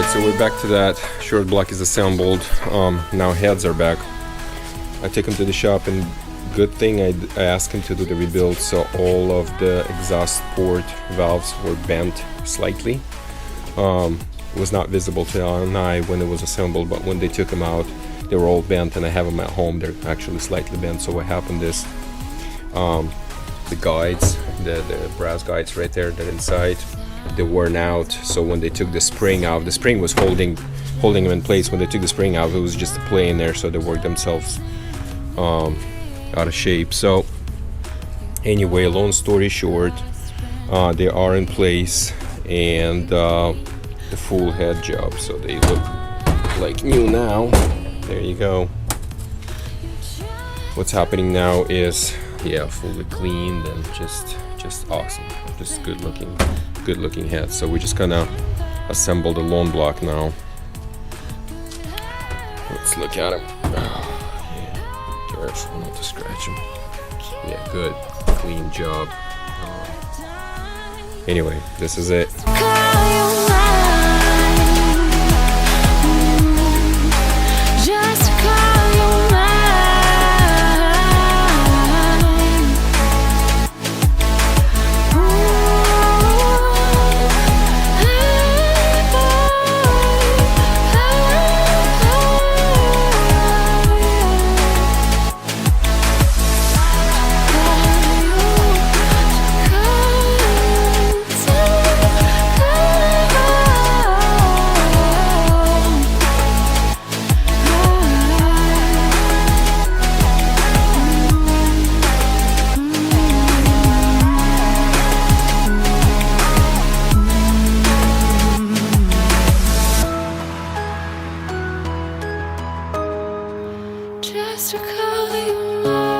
Alright, so we're back to that. Short block is assembled. Now heads are back. I took him to the shop, and good thing I asked him to do the rebuild, so all of the exhaust port valves were bent slightly. It was not visible to an eye when it was assembled, but when they took them out, they were all bent, and I have them at home. They're actually slightly bent. So what happened is the guides, the brass guides right there, they're inside, they worn out. So when they took the spring out, the spring was holding them in place. When they took the spring out, it was just a play in there, so they worked themselves out of shape. So anyway, long story short, they are in place, and the full head job, so they look like new now. There you go. What's happening now is, yeah, fully cleaned and just awesome, just good looking head. So we're just gonna assemble the long block now. Let's look at him. Oh, yeah. Careful not to scratch him. Yeah, good, clean job. Anyway, this is it. Just to call you mine. Just to call you mine.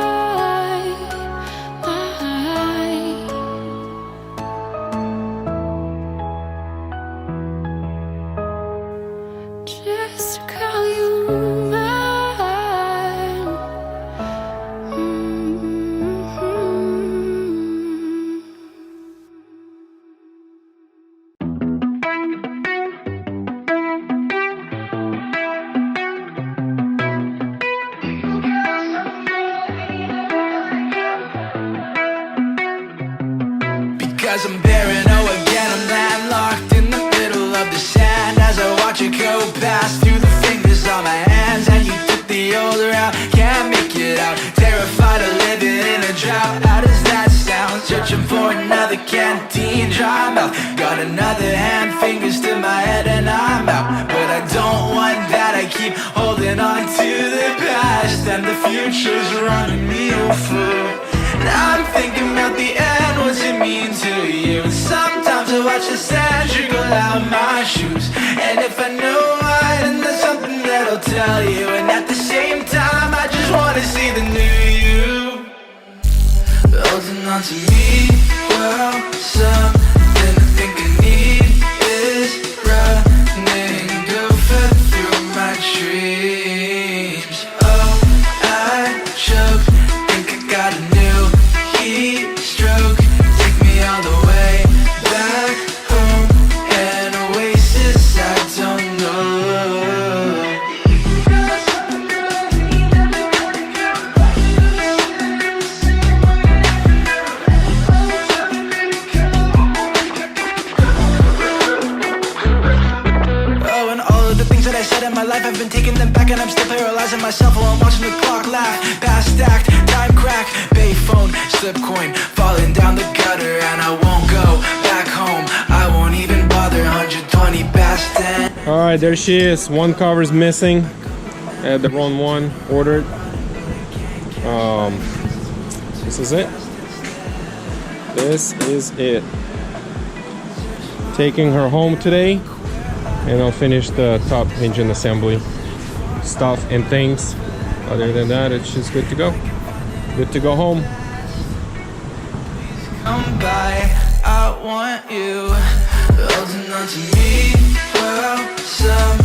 Cause I'm paranoid again, I'm landlocked in the middle of the sand as I watch it go past through the fingers on my hands. And you took the old route, can't make it out, terrified of living in a drought. How does that sound? Searching for another canteen, dry mouth, got another hand, fingers to my head and I'm out. But I don't want that, I keep holding on to the past, and the future's running me over. Now I'm thinking about the end, what's it mean to you? And sometimes I watch the sand trickle out my shoes, and if I know why, then there's something that I'll tell you. And at the same time, I just wanna see the new you. Holding on to me, well, something I think I need is running, go through my dreams. Oh, I choked, think I got a new heat stroke, take me all the way back home, an oasis I don't know. Oh, and all of the things that I said in my life, I've been taking them back, and I'm still paralyzing myself while I'm watching the clock laugh. Past act, time crack, payphone, slip coin, falling down the gutter, and I won't go back home. I won't even bother. 120 past 10. All right, there she is. One cover's missing. I had the wrong one ordered. This is it. This is it. Taking her home today, and I'll finish the top engine assembly stuff and things. Other than that, it's just good to go. Good to go home. Come by, I want you, holding on to me, well, some